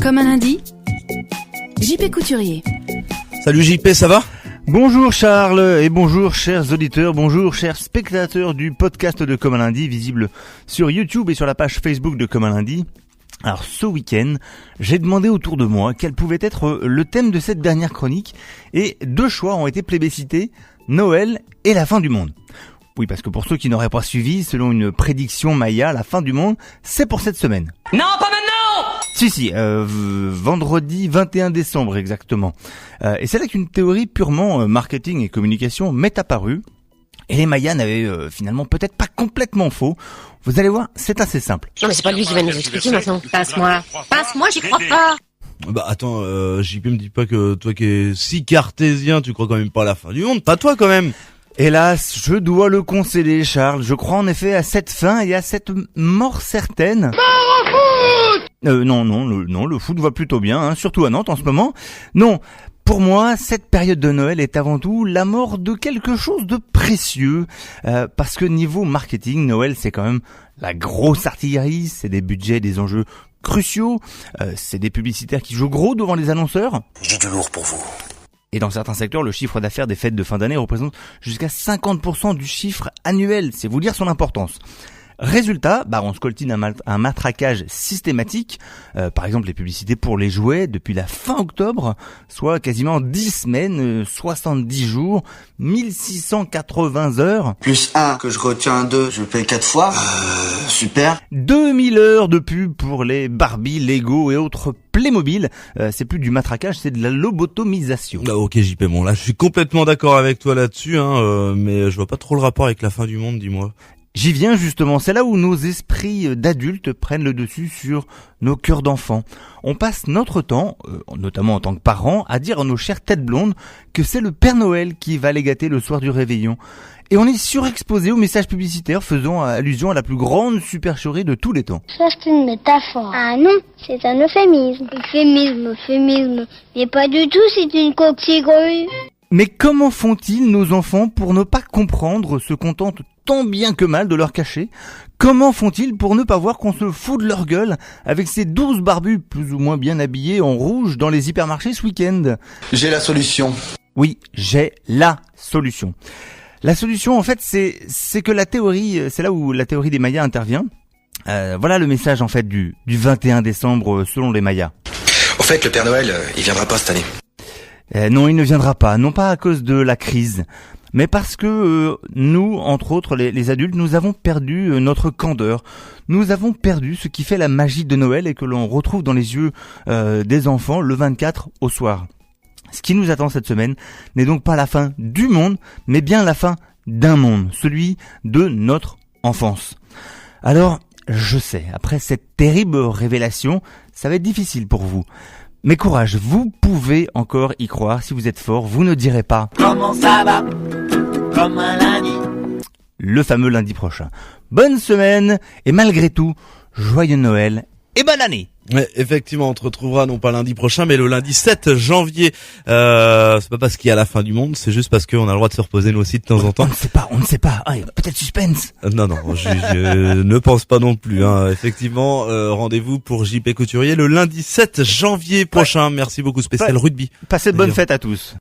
Comme un lundi, JP Couturier. Salut JP, ça va ? Bonjour Charles et bonjour chers auditeurs, bonjour chers spectateurs du podcast de Comme un lundi, visible sur YouTube et sur la page Facebook de Comme un lundi. Alors ce week-end, j'ai demandé autour de moi quel pouvait être le thème de cette dernière chronique et deux choix ont été plébiscités, Noël et la fin du monde. Oui, parce que pour ceux qui n'auraient pas suivi, selon une prédiction Maya, la fin du monde, c'est pour cette semaine. Non, pas maintenant! Si, vendredi 21 décembre exactement. Et c'est là qu'une théorie purement marketing et communication m'est apparue. Et les Mayas n'avaient finalement peut-être pas complètement faux. Vous allez voir, c'est assez simple. Non mais c'est pas lui qui va nous expliquer maintenant. Passe-moi, j'y crois pas. Bah attends, JP me dit pas que toi qui es si cartésien, tu crois quand même pas à la fin du monde, pas toi quand même. Hélas, je dois le concéder, Charles. Je crois en effet à cette fin et à cette mort certaine. Non, le foot va plutôt bien, hein, surtout à Nantes en ce moment. Non, pour moi, cette période de Noël est avant tout la mort de quelque chose de précieux. Parce que niveau marketing, Noël c'est quand même la grosse artillerie, c'est des budgets, des enjeux cruciaux, c'est des publicitaires qui jouent gros devant les annonceurs. J'ai du lourd pour vous. Et dans certains secteurs, le chiffre d'affaires des fêtes de fin d'année représente jusqu'à 50% du chiffre annuel. C'est vous dire son importance. Résultat, on se coltine un matraquage systématique. Par exemple, les publicités pour les jouets depuis la fin octobre, soit quasiment 10 semaines, 70 jours, 1680 heures. Plus 1 que je retiens 2, je le paye 4 fois. Super. 2000 heures de pub pour les Barbie, Lego et autres Playmobil. C'est plus du matraquage, c'est de la lobotomisation. Ok JP, bon là je suis complètement d'accord avec toi là-dessus, mais je vois pas trop le rapport avec la fin du monde, dis-moi. J'y viens justement, c'est là où nos esprits d'adultes prennent le dessus sur nos cœurs d'enfants. On passe notre temps, notamment en tant que parents, à dire à nos chères têtes blondes que c'est le Père Noël qui va les gâter le soir du réveillon. Et on est surexposé aux messages publicitaires faisant allusion à la plus grande supercherie de tous les temps. Ça c'est une métaphore. Ah non, c'est un euphémisme. Euphémisme. Mais pas du tout, c'est une coquille grue. Mais comment font-ils nos enfants pour ne pas comprendre, se contentent tant bien que mal de leur cacher? Comment font-ils pour ne pas voir qu'on se fout de leur gueule avec ces 12 barbus plus ou moins bien habillés en rouge dans les hypermarchés ce week-end? J'ai la solution. Oui, j'ai la solution. La solution en fait c'est que la théorie, c'est là où la théorie des Mayas intervient. Voilà le message en fait du 21 décembre selon les Mayas. Au fait, le Père Noël, il viendra pas cette année. Non, il ne viendra pas, non pas à cause de la crise, mais parce que nous, entre autres les adultes, nous avons perdu notre candeur. Nous avons perdu ce qui fait la magie de Noël et que l'on retrouve dans les yeux des enfants le 24 au soir. Ce qui nous attend cette semaine n'est donc pas la fin du monde, mais bien la fin d'un monde, celui de notre enfance. Alors, je sais, après cette terrible révélation, ça va être difficile pour vous. Mais courage, vous pouvez encore y croire, si vous êtes fort, vous ne direz pas « Comment ça va ? Comme un lundi ?» le fameux lundi prochain. Bonne semaine, et malgré tout, joyeux Noël et bonne année. Ouais, effectivement, on te retrouvera non pas lundi prochain, mais le lundi 7 janvier. C'est pas parce qu'il y a la fin du monde, c'est juste parce qu'on a le droit de se reposer nous aussi de temps en temps. On ne sait pas. Ah, peut-être suspense. Non, je ne pense pas non plus. Effectivement, rendez-vous pour JP Couturier le lundi 7 janvier prochain. Merci beaucoup, spécial rugby. Passez de bonnes fêtes à tous.